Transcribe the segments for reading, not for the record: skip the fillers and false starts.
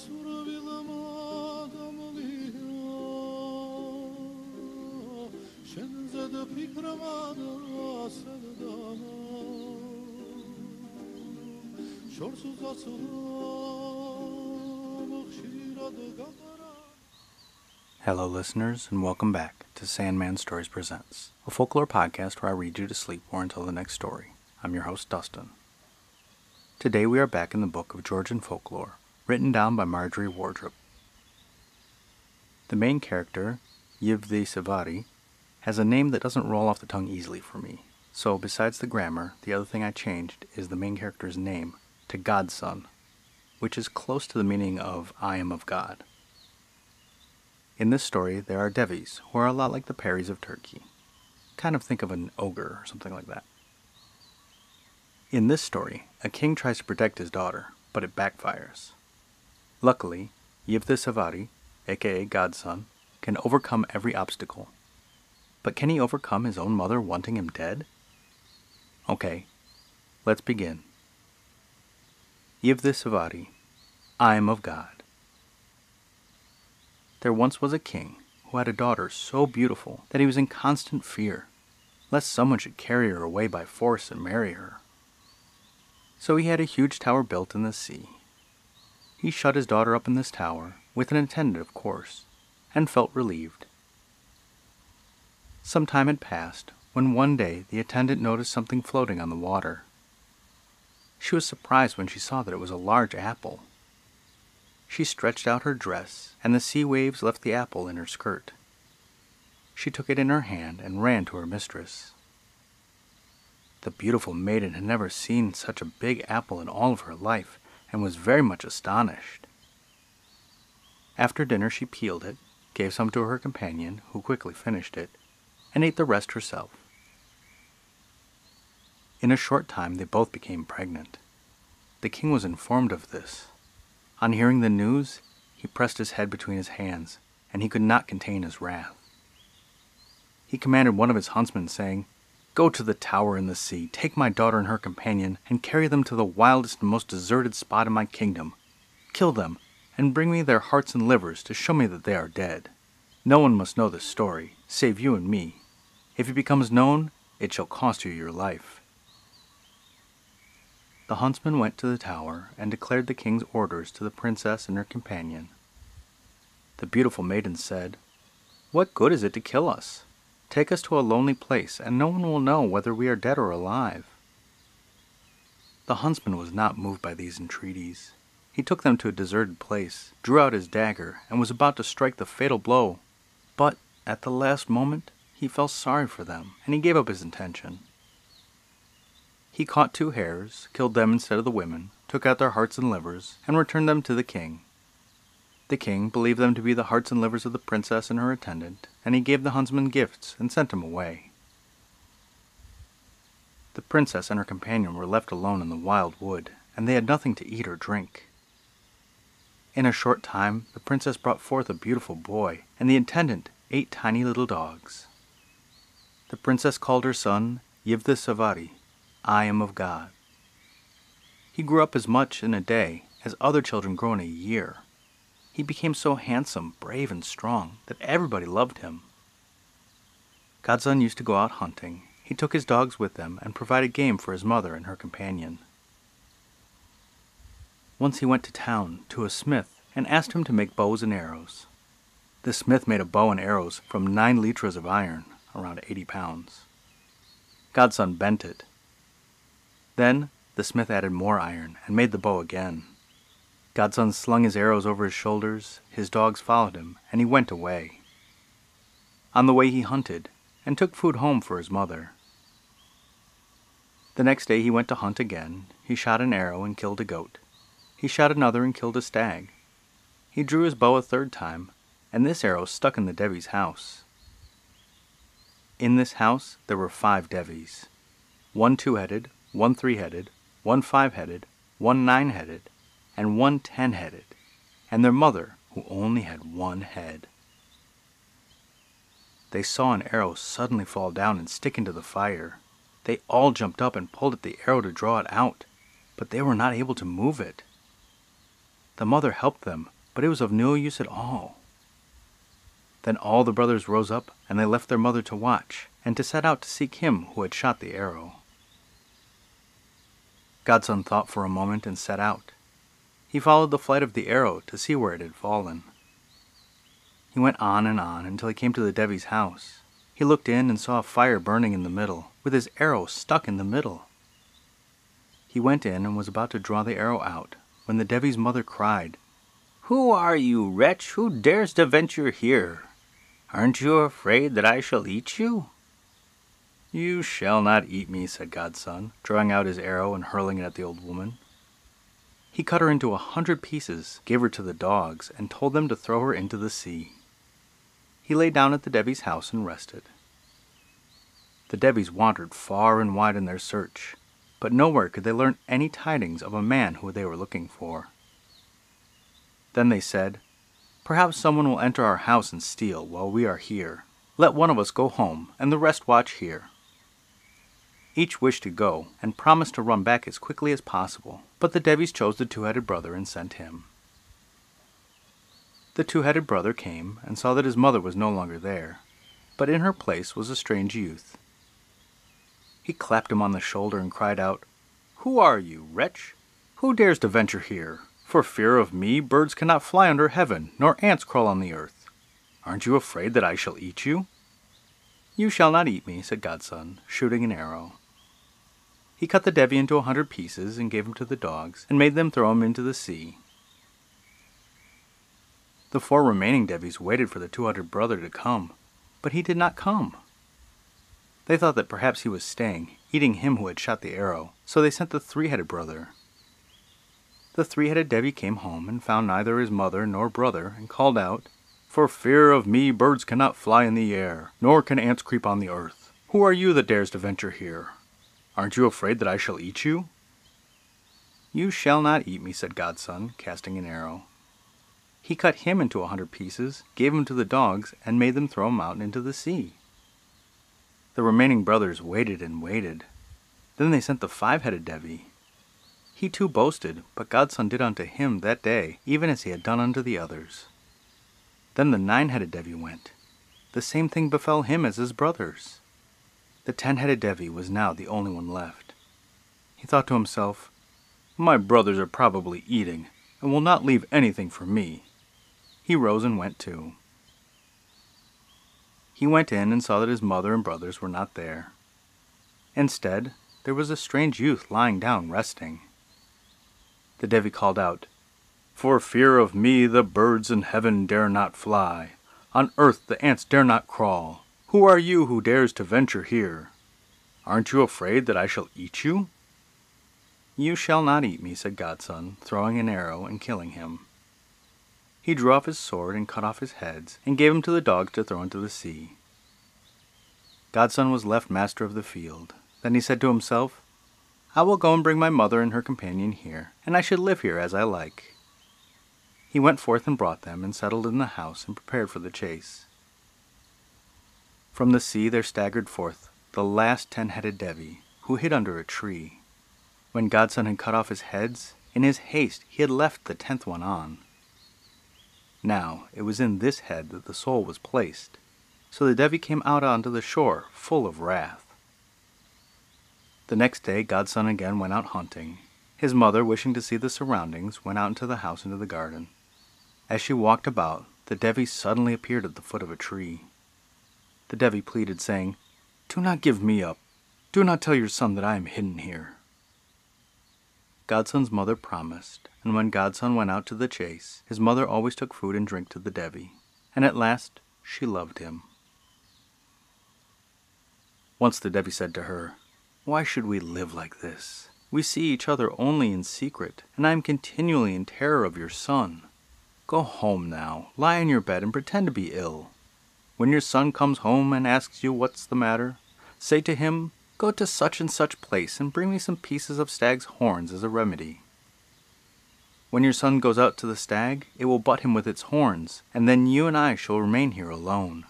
Hello listeners, and welcome back to Sandman Stories Presents, a folklore podcast where I read you to sleep or until the next story. I'm your host, Dustin. Today we are back in the book of Georgian folklore, written down by Marjory Wardrop. The main character, Ghvthisavari, has a name that doesn't roll off the tongue easily for me, so besides the grammar, the other thing I changed is the main character's name to Godson, which is close to the meaning of I am of God. In this story, there are devis, who are a lot like the Peris of Turkey. Kind of think of an ogre or something like that. In this story, a king tries to protect his daughter, but it backfires. Luckily, Ghvthisavari, aka Godson, can overcome every obstacle. But can he overcome his own mother wanting him dead? Okay, let's begin. Ghvthisavari, I am of God. There once was a king who had a daughter so beautiful that he was in constant fear, lest someone should carry her away by force and marry her. So he had a huge tower built in the sea. He shut his daughter up in this tower, with an attendant of course, and felt relieved. Some time had passed, when one day the attendant noticed something floating on the water. She was surprised when she saw that it was a large apple. She stretched out her dress, and the sea waves left the apple in her skirt. She took it in her hand and ran to her mistress. The beautiful maiden had never seen such a big apple in all of her life, and was very much astonished. After dinner she peeled it, gave some to her companion, who quickly finished it, and ate the rest herself. In a short time they both became pregnant. The king was informed of this. On hearing the news, he pressed his head between his hands, and he could not contain his wrath. He commanded one of his huntsmen, saying, "Go to the tower in the sea, take my daughter and her companion, and carry them to the wildest and most deserted spot in my kingdom. Kill them, and bring me their hearts and livers to show me that they are dead. No one must know this story, save you and me. If it becomes known, it shall cost you your life." The huntsman went to the tower and declared the king's orders to the princess and her companion. The beautiful maiden said, "What good is it to kill us? Take us to a lonely place, and no one will know whether we are dead or alive." The huntsman was not moved by these entreaties. He took them to a deserted place, drew out his dagger, and was about to strike the fatal blow. But, at the last moment, he felt sorry for them, and he gave up his intention. He caught 2 hares, killed them instead of the women, took out their hearts and livers, and returned them to the king. The king believed them to be the hearts and livers of the princess and her attendant, and he gave the huntsman gifts and sent him away. The princess and her companion were left alone in the wild wood, and they had nothing to eat or drink. In a short time, the princess brought forth a beautiful boy, and the attendant 8 tiny little dogs. The princess called her son Ghvthisavari, I am of God. He grew up as much in a day as other children grow in a year. He became so handsome, brave, and strong that everybody loved him. Godson used to go out hunting. He took his dogs with them and provided game for his mother and her companion. Once he went to town to a smith and asked him to make bows and arrows. The smith made a bow and arrows from 9 litras of iron, around 80 pounds. Godson bent it. Then the smith added more iron and made the bow again. Godson slung his arrows over his shoulders, his dogs followed him, and he went away. On the way he hunted, and took food home for his mother. The next day he went to hunt again. He shot an arrow and killed a goat. He shot another and killed a stag. He drew his bow a 3rd time, and this arrow stuck in the devi's house. In this house there were 5 devis, 1 2-headed, 1 3-headed, 1 5-headed, 1 9-headed, and 1 10-headed, and their mother, who only had 1 head. They saw an arrow suddenly fall down and stick into the fire. They all jumped up and pulled at the arrow to draw it out, but they were not able to move it. The mother helped them, but it was of no use at all. Then all the brothers rose up, and they left their mother to watch, and to set out to seek him who had shot the arrow. Godson thought for a moment and set out. He followed the flight of the arrow to see where it had fallen. He went on until he came to the devi's house. He looked in and saw a fire burning in the middle, with his arrow stuck in the middle. He went in and was about to draw the arrow out, when the devi's mother cried, "Who are you, wretch, who dares to venture here? Aren't you afraid that I shall eat you?" "You shall not eat me," said Godson, drawing out his arrow and hurling it at the old woman. He cut her into 100 pieces, gave her to the dogs, and told them to throw her into the sea. He lay down at the devi's house and rested. The devis wandered far and wide in their search, but nowhere could they learn any tidings of a man who they were looking for. Then they said, "Perhaps someone will enter our house and steal while we are here. Let one of us go home, and the rest watch here." Each wished to go, and promised to run back as quickly as possible, but the devis chose the two-headed brother and sent him. The two-headed brother came and saw that his mother was no longer there, but in her place was a strange youth. He clapped him on the shoulder and cried out, "Who are you, wretch? Who dares to venture here? For fear of me, birds cannot fly under heaven, nor ants crawl on the earth. Aren't you afraid that I shall eat you?" "You shall not eat me," said Godson, shooting an arrow. He cut the devi into 100 pieces and gave him to the dogs, and made them throw him into the sea. The 4 remaining devis waited for the two-headed brother to come, but he did not come. They thought that perhaps he was staying, eating him who had shot the arrow, so they sent the 3-headed brother. The 3-headed devi came home and found neither his mother nor brother, and called out, "For fear of me, birds cannot fly in the air, nor can ants creep on the earth. Who are you that dares to venture here? Aren't you afraid that I shall eat you?" "You shall not eat me," said Godson, casting an arrow. He cut him into 100 pieces, gave him to the dogs, and made them throw him out into the sea. The remaining brothers waited and waited. Then they sent the 5-headed devi. He too boasted, but Godson did unto him that day even as he had done unto the others. Then the 9-headed devi went. The same thing befell him as his brothers. The 10-headed devi was now the only one left. He thought to himself, "My brothers are probably eating, and will not leave anything for me." He rose and went too. He went in and saw that his mother and brothers were not there. Instead, there was a strange youth lying down resting. The devi called out, "For fear of me, the birds in heaven dare not fly. On earth the ants dare not crawl. Who are you who dares to venture here? Aren't you afraid that I shall eat you?" "You shall not eat me," said Godson, throwing an arrow and killing him. He drew off his sword and cut off his heads, and gave them to the dogs to throw into the sea. Godson was left master of the field. Then he said to himself, "I will go and bring my mother and her companion here, and I should live here as I like." He went forth and brought them, and settled in the house, and prepared for the chase. From the sea there staggered forth the last 10-headed devi, who hid under a tree. When Godson had cut off his heads, in his haste he had left the 10th one on. Now it was in this head that the soul was placed, so the devi came out onto the shore full of wrath. The next day Godson again went out hunting. His mother, wishing to see the surroundings, went out into the house into the garden. As she walked about, the devi suddenly appeared at the foot of a tree. The devi pleaded, saying, "Do not give me up. Do not tell your son that I am hidden here." Godson's mother promised, and when Godson went out to the chase, his mother always took food and drink to the devi, and at last she loved him. Once the devi said to her, "Why should we live like this? We see each other only in secret, and I am continually in terror of your son. Go home now, lie in your bed and pretend to be ill. When your son comes home and asks you what's the matter, say to him, 'Go to such and such place and bring me some pieces of stag's horns as a remedy.' When your son goes out to the stag, it will butt him with its horns, and then you and I shall remain here alone."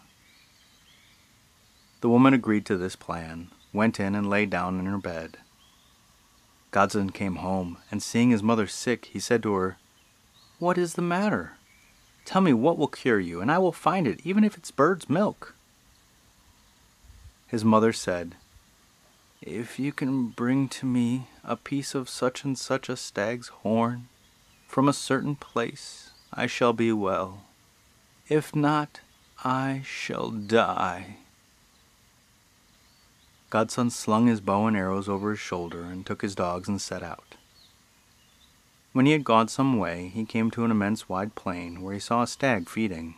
The woman agreed to this plan, went in and lay down in her bed. Godson came home, and seeing his mother sick, he said to her, "What is the matter? Tell me what will cure you, and I will find it, even if it's bird's milk." His mother said, "If you can bring to me a piece of such and such a stag's horn from a certain place, I shall be well. If not, I shall die." Godson slung his bow and arrows over his shoulder and took his dogs and set out. When he had gone some way, he came to an immense wide plain where he saw a stag feeding.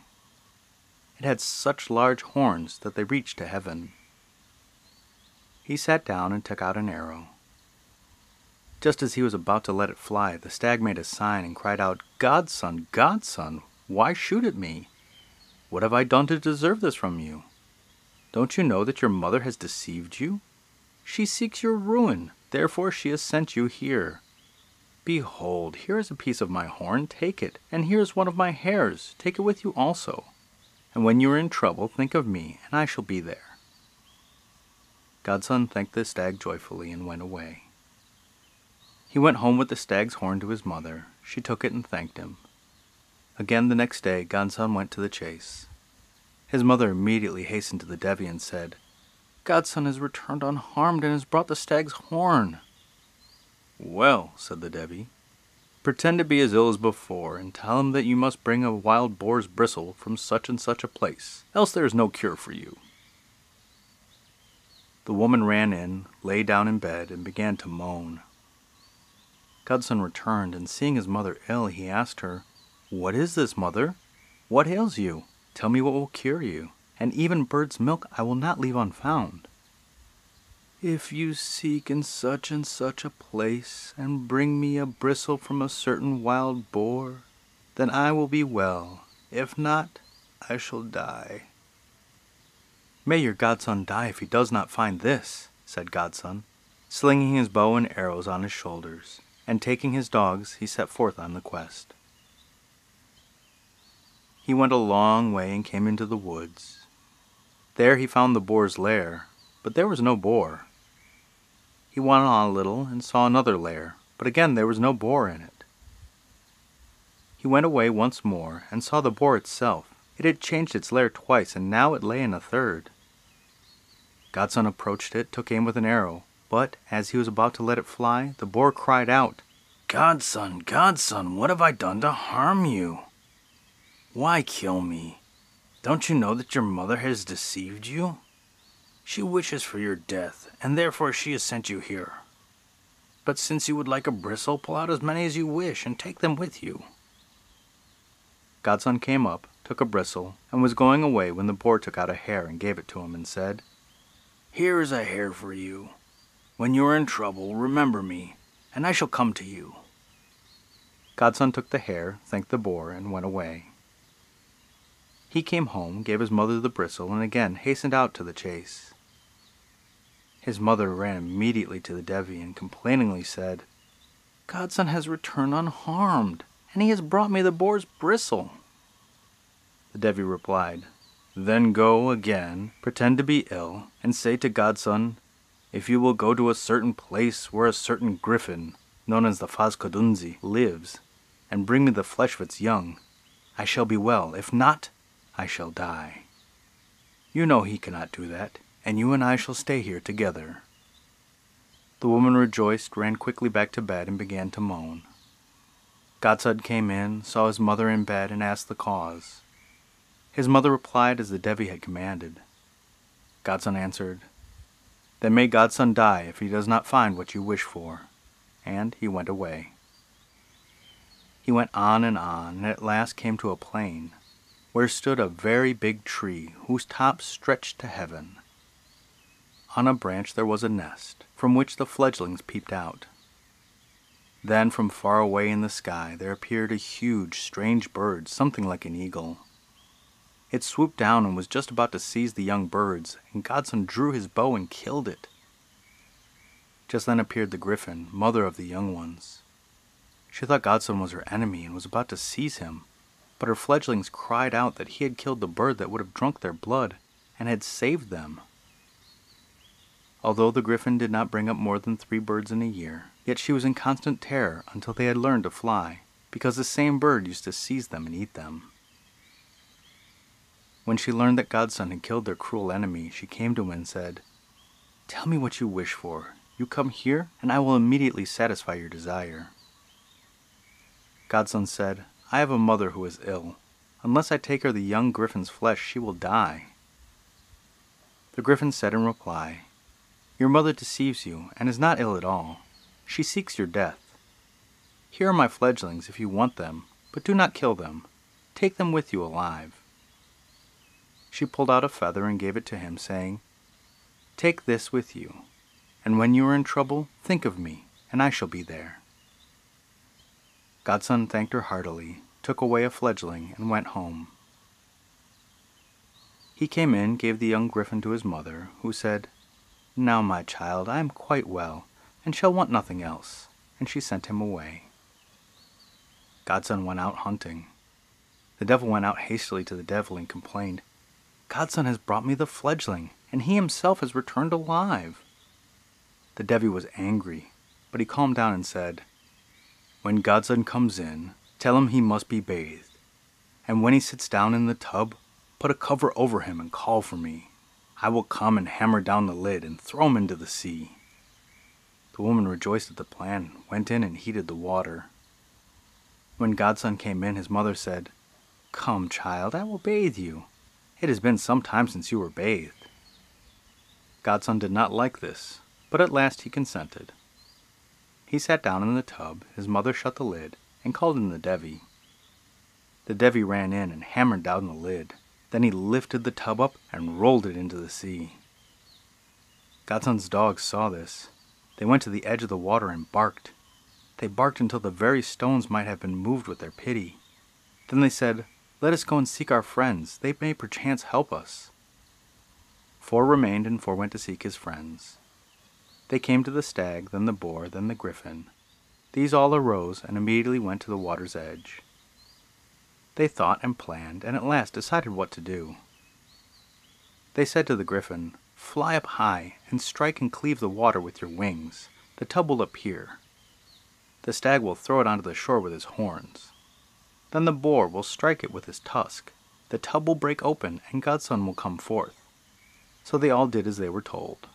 It had such large horns that they reached to heaven. He sat down and took out an arrow. Just as he was about to let it fly, the stag made a sign and cried out, "Godson, Godson, why shoot at me? What have I done to deserve this from you? Don't you know that your mother has deceived you? She seeks your ruin, therefore she has sent you here. Behold, here is a piece of my horn, take it, and here is one of my hairs, take it with you also. And when you are in trouble, think of me, and I shall be there." Godson thanked the stag joyfully and went away. He went home with the stag's horn to his mother. She took it and thanked him. Again the next day, Godson went to the chase. His mother immediately hastened to the devi and said, "Godson has returned unharmed and has brought the stag's horn." "Well," said the devi, "pretend to be as ill as before, and tell him that you must bring a wild boar's bristle from such and such a place, else there is no cure for you." The woman ran in, lay down in bed, and began to moan. Godson returned, and seeing his mother ill, he asked her, "What is this, mother? What ails you? Tell me what will cure you, and even bird's milk I will not leave unfound." "If you seek in such and such a place, and bring me a bristle from a certain wild boar, then I will be well. If not, I shall die." "May your godson die if he does not find this," said Godson, slinging his bow and arrows on his shoulders, and taking his dogs, he set forth on the quest. He went a long way and came into the woods. There he found the boar's lair, but there was no boar. He went on a little and saw another lair, but again there was no boar in it. He went away once more and saw the boar itself. It had changed its lair twice, and now it lay in a third. Godson approached it, took aim with an arrow, but as he was about to let it fly, the boar cried out, "Godson, Godson, what have I done to harm you? Why kill me? Don't you know that your mother has deceived you? She wishes for your death, and therefore she has sent you here. But since you would like a bristle, pull out as many as you wish and take them with you." Godson came up, took a bristle, and was going away when the boar took out a hair and gave it to him and said, "Here is a hair for you. When you are in trouble, remember me, and I shall come to you." Godson took the hair, thanked the boar, and went away. He came home, gave his mother the bristle, and again hastened out to the chase. His mother ran immediately to the devi and complainingly said, "Godson has returned unharmed, and he has brought me the boar's bristle." The devi replied, "Then go again, pretend to be ill, and say to Godson, 'If you will go to a certain place where a certain griffin, known as the Fazkodunzi, lives, and bring me the flesh of its young, I shall be well. If not, I shall die.' You know he cannot do that, and you and I shall stay here together." The woman rejoiced, ran quickly back to bed, and began to moan. Godson came in, saw his mother in bed, and asked the cause. His mother replied as the devi had commanded. Godson answered, "Then may Godson die if he does not find what you wish for." And he went away. He went on, and at last came to a plain, where stood a very big tree, whose top stretched to heaven. On a branch there was a nest, from which the fledglings peeped out. Then from far away in the sky there appeared a huge, strange bird, something like an eagle. It swooped down and was just about to seize the young birds, and Godson drew his bow and killed it. Just then appeared the griffin, mother of the young ones. She thought Godson was her enemy and was about to seize him, but her fledglings cried out that he had killed the bird that would have drunk their blood, and had saved them. Although the griffin did not bring up more than 3 birds in a year, yet she was in constant terror until they had learned to fly, because the same bird used to seize them and eat them. When she learned that Godson had killed their cruel enemy, she came to him and said, "Tell me what you wish for. You come here, and I will immediately satisfy your desire." Godson said, "I have a mother who is ill. Unless I take her the young griffin's flesh, she will die." The griffin said in reply, "Your mother deceives you, and is not ill at all. She seeks your death. Here are my fledglings if you want them, but do not kill them. Take them with you alive." She pulled out a feather and gave it to him, saying, "Take this with you, and when you are in trouble, think of me, and I shall be there." Godson thanked her heartily, took away a fledgling, and went home. He came in, gave the young griffin to his mother, who said, "Now, my child, I am quite well, and shall want nothing else," and she sent him away. Godson went out hunting. The devil went out hastily to the devil and complained, "Godson has brought me the fledgling, and he himself has returned alive." The devi was angry, but he calmed down and said, "When Godson comes in, tell him he must be bathed, and when he sits down in the tub, put a cover over him and call for me. I will come and hammer down the lid and throw him into the sea." The woman rejoiced at the plan, went in and heated the water. When Godson came in, his mother said, "Come, child, I will bathe you. It has been some time since you were bathed." Godson did not like this, but at last he consented. He sat down in the tub, his mother shut the lid, and called in the devi. The devi ran in and hammered down the lid. Then he lifted the tub up and rolled it into the sea. Godson's dogs saw this. They went to the edge of the water and barked. They barked until the very stones might have been moved with their pity. Then they said, "Let us go and seek our friends. They may perchance help us." 4 remained, and 4 went to seek his friends. They came to the stag, then the boar, then the griffin. These all arose and immediately went to the water's edge. They thought and planned, and at last decided what to do. They said to the griffin, "Fly up high, and strike and cleave the water with your wings. The tub will appear. The stag will throw it onto the shore with his horns. Then the boar will strike it with his tusk. The tub will break open, and Godson will come forth." So they all did as they were told.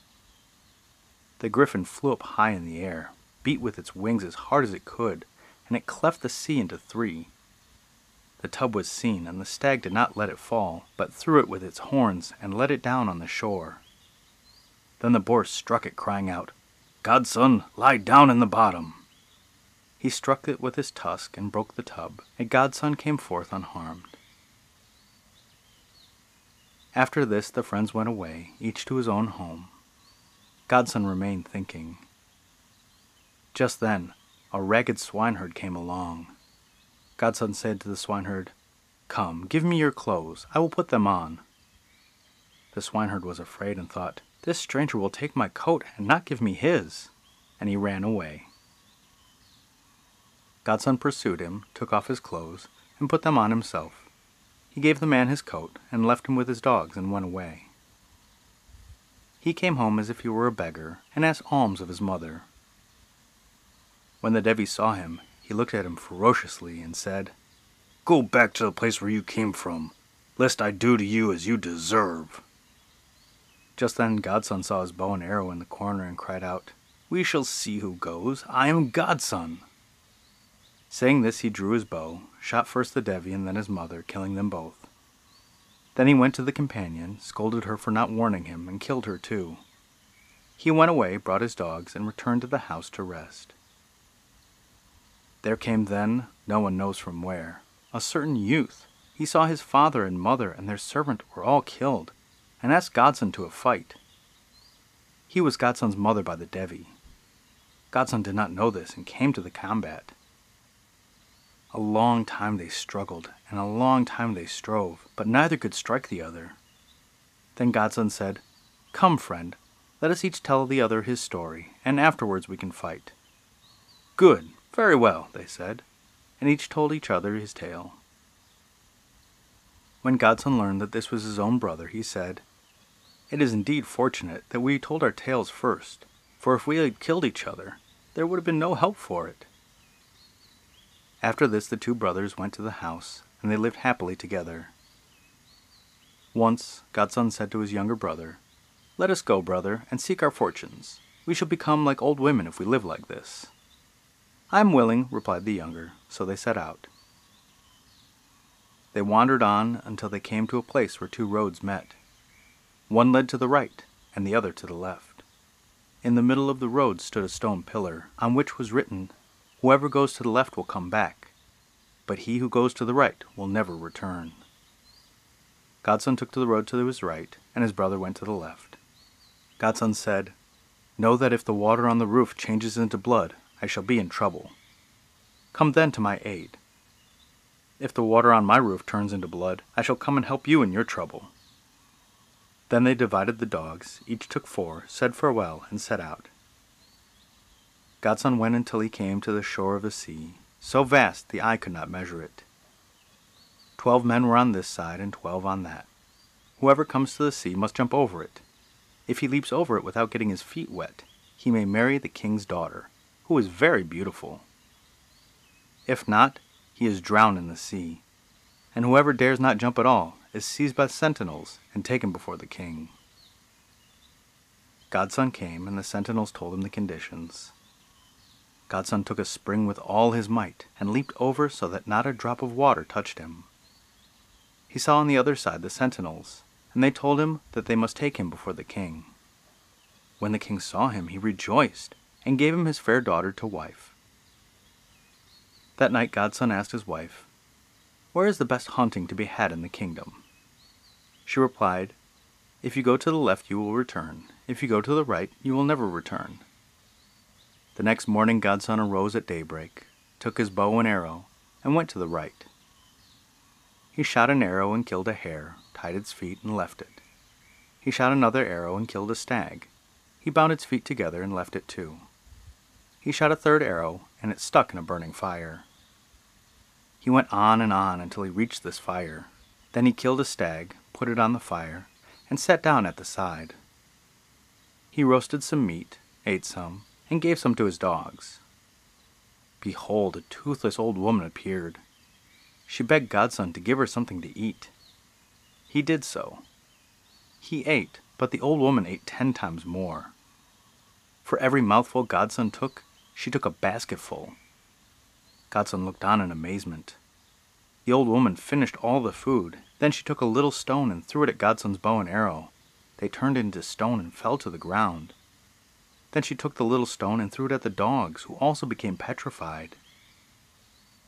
The griffin flew up high in the air, beat with its wings as hard as it could, and it cleft the sea into 3. The tub was seen, and the stag did not let it fall, but threw it with its horns and let it down on the shore. Then the boar struck it, crying out, "Godson, lie down in the bottom." He struck it with his tusk and broke the tub, and Godson came forth unharmed. After this the friends went away, each to his own home. Godson remained thinking. Just then, a ragged swineherd came along. Godson said to the swineherd, "Come, give me your clothes. I will put them on." The swineherd was afraid and thought, "This stranger will take my coat and not give me his," and he ran away. Godson pursued him, took off his clothes, and put them on himself. He gave the man his coat, and left him with his dogs, and went away. He came home as if he were a beggar, and asked alms of his mother. When the devi saw him, he looked at him ferociously, and said, "Go back to the place where you came from, lest I do to you as you deserve." Just then Godson saw his bow and arrow in the corner, and cried out, "We shall see who goes. I am Godson." Saying this, he drew his bow, shot first the devi and then his mother, killing them both. Then he went to the companion, scolded her for not warning him, and killed her too. He went away, brought his dogs, and returned to the house to rest. There came then, no one knows from where, a certain youth. He saw his father and mother and their servant were all killed, and asked Godson to a fight. He was Godson's mother by the devi. Godson did not know this, and came to the combat. A long time they struggled, and a long time they strove, but neither could strike the other. Then Godson said, "Come, friend, let us each tell the other his story, and afterwards we can fight." "Good, very well," they said, and each told each other his tale. When Godson learned that this was his own brother, he said, "It is indeed fortunate that we told our tales first, for if we had killed each other, there would have been no help for it." After this the 2 brothers went to the house, and they lived happily together. Once, Godson said to his younger brother, "Let us go, brother, and seek our fortunes. We shall become like old women if we live like this." "I am willing," replied the younger, so they set out. They wandered on until they came to a place where two roads met. One led to the right, and the other to the left. In the middle of the road stood a stone pillar, on which was written, "Whoever goes to the left will come back, but he who goes to the right will never return." Godson took to the road to his right, and his brother went to the left. Godson said, "Know that if the water on the roof changes into blood, I shall be in trouble. Come then to my aid. If the water on my roof turns into blood, I shall come and help you in your trouble." Then they divided the dogs, each took 4, said farewell, and set out. Godson went until he came to the shore of a sea, so vast the eye could not measure it. 12 men were on this side and 12 on that. Whoever comes to the sea must jump over it. If he leaps over it without getting his feet wet, he may marry the king's daughter, who is very beautiful. If not, he is drowned in the sea, and whoever dares not jump at all is seized by sentinels and taken before the king. Godson came, and the sentinels told him the conditions. Godson took a spring with all his might, and leaped over so that not a drop of water touched him. He saw on the other side the sentinels, and they told him that they must take him before the king. When the king saw him, he rejoiced, and gave him his fair daughter to wife. That night Godson asked his wife, "Where is the best hunting to be had in the kingdom?" She replied, "If you go to the left you will return. If you go to the right you will never return." The next morning Godson arose at daybreak, took his bow and arrow, and went to the right. He shot an arrow and killed a hare, tied its feet, and left it. He shot another arrow and killed a stag. He bound its feet together and left it too. He shot a third arrow, and it stuck in a burning fire. He went on and on until he reached this fire. Then he killed a stag, put it on the fire, and sat down at the side. He roasted some meat, ate some, and gave some to his dogs. Behold, a toothless old woman appeared. She begged Godson to give her something to eat. He did so. He ate, but the old woman ate 10 times more. For every mouthful Godson took, she took a basketful. Godson looked on in amazement. The old woman finished all the food. Then she took a little stone and threw it at Godson's bow and arrow. They turned into stone and fell to the ground. Then she took the little stone and threw it at the dogs, who also became petrified.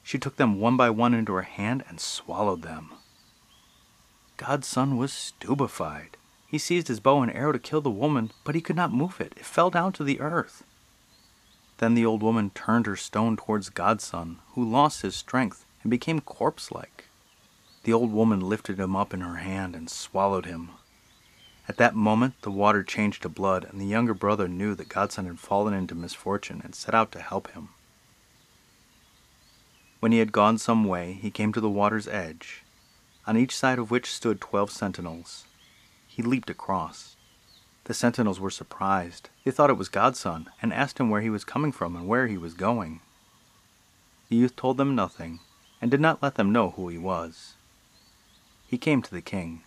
She took them one by one into her hand and swallowed them. Godson was stupefied. He seized his bow and arrow to kill the woman, but he could not move it. It fell down to the earth. Then the old woman turned her stone towards Godson, who lost his strength and became corpse-like. The old woman lifted him up in her hand and swallowed him. At that moment the water changed to blood, and the younger brother knew that Godson had fallen into misfortune and set out to help him. When he had gone some way, he came to the water's edge, on each side of which stood 12 sentinels. He leaped across. The sentinels were surprised. They thought it was Godson, and asked him where he was coming from and where he was going. The youth told them nothing, and did not let them know who he was. He came to the king.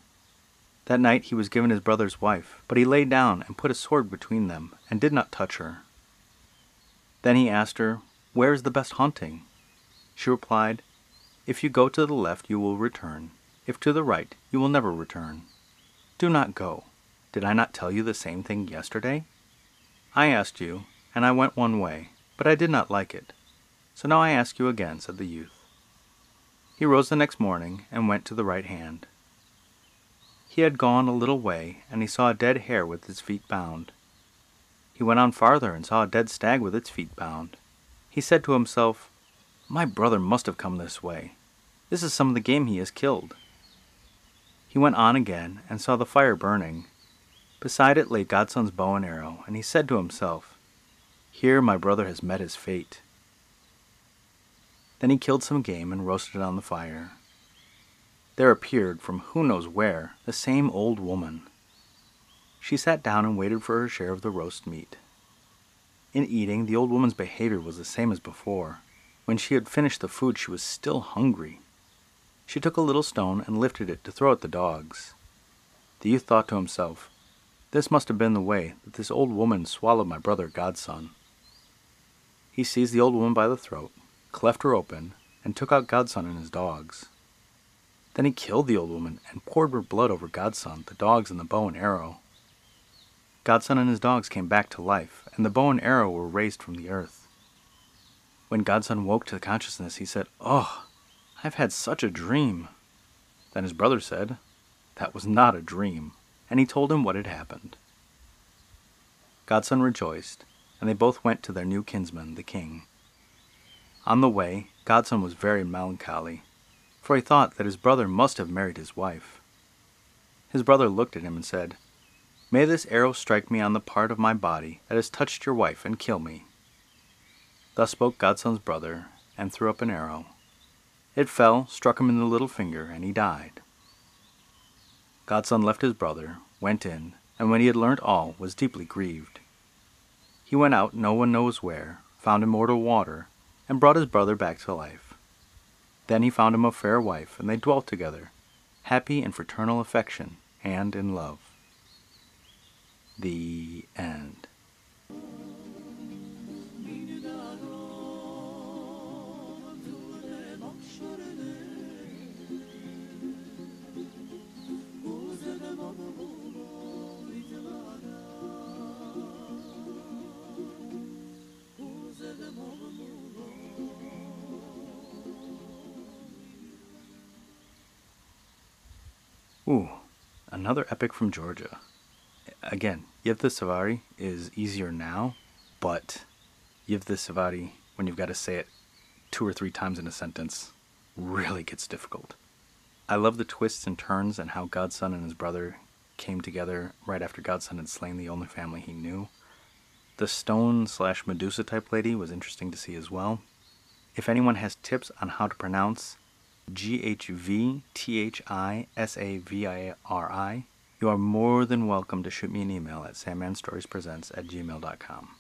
That night he was given his brother's wife, but he lay down and put a sword between them, and did not touch her. Then he asked her, "Where is the best hunting?" She replied, "If you go to the left you will return. If to the right you will never return. Do not go. Did I not tell you the same thing yesterday? I asked you, and I went one way, but I did not like it. So now I ask you again," said the youth. He rose the next morning and went to the right hand. He had gone a little way, and he saw a dead hare with its feet bound. He went on farther and saw a dead stag with its feet bound. He said to himself, "My brother must have come this way. This is some of the game he has killed." He went on again and saw the fire burning. Beside it lay Godson's bow and arrow, and he said to himself, "Here my brother has met his fate." Then he killed some game and roasted it on the fire. There appeared, from who knows where, the same old woman. She sat down and waited for her share of the roast meat. In eating, the old woman's behavior was the same as before. When she had finished the food, she was still hungry. She took a little stone and lifted it to throw at the dogs. The youth thought to himself, "This must have been the way that this old woman swallowed my brother godson." He seized the old woman by the throat, cleft her open, and took out godson and his dogs. Then he killed the old woman and poured her blood over godson, the dogs, and the bow and arrow. Godson and his dogs came back to life, and the bow and arrow were raised from the earth. When godson woke to consciousness, he said, "Oh, I've had such a dream." Then his brother said, "That was not a dream," and he told him what had happened. Godson rejoiced, and they both went to their new kinsman, the king. On the way, godson was very melancholy, for he thought that his brother must have married his wife. His brother looked at him and said, "May this arrow strike me on the part of my body that has touched your wife and kill me." Thus spoke godson's brother, and threw up an arrow. It fell, struck him in the little finger, and he died. Godson left his brother, went in, and when he had learnt all, was deeply grieved. He went out no one knows where, found immortal water, and brought his brother back to life. Then he found him a fair wife, and they dwelt together, happy in fraternal affection and in love. The end. Ooh, another epic from Georgia. Again, Ghvthisavari is easier now, but Ghvthisavari, when you've got to say it 2 or 3 times in a sentence, really gets difficult. I love the twists and turns and how godson and his brother came together right after godson had slain the only family he knew. The stone/Medusa type lady was interesting to see as well. If anyone has tips on how to pronounce Ghvthisavari, you are more than welcome to shoot me an email at sandmanstoriespresents@gmail.com.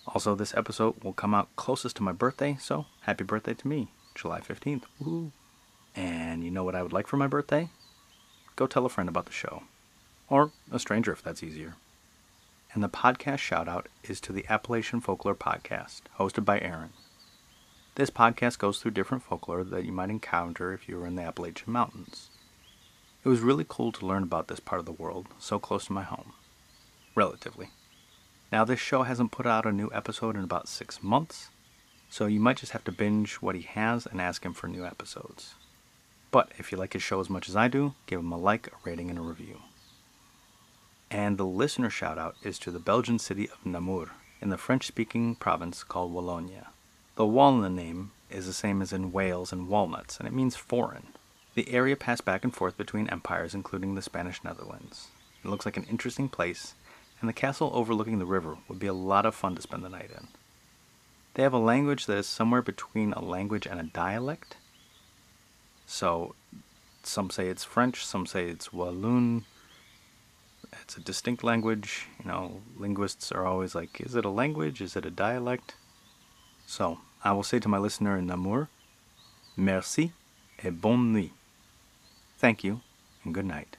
Also, this episode will come out closest to my birthday, so happy birthday to me, July 15th. Woohoo! And you know what I would like for my birthday? Go tell a friend about the show. Or a stranger if that's easier. And the podcast shoutout is to the Appalachian Folklore podcast, hosted by Aaron. This podcast goes through different folklore that you might encounter if you were in the Appalachian Mountains. It was really cool to learn about this part of the world, so close to my home. Relatively. Now, this show hasn't put out a new episode in about 6 months, so you might just have to binge what he has and ask him for new episodes. But if you like his show as much as I do, give him a like, a rating, and a review. And the listener shoutout is to the Belgian city of Namur, in the French-speaking province called Wallonia. The wall in the name is the same as in Wales and walnuts, and it means foreign. The area passed back and forth between empires, including the Spanish Netherlands. It looks like an interesting place, and the castle overlooking the river would be a lot of fun to spend the night in. They have a language that is somewhere between a language and a dialect. So, some say it's French, some say it's Walloon. It's a distinct language. Linguists are always like, is it a language? Is it a dialect? So, I will say to my listener in Namur, merci et bonne nuit. Thank you, and good night.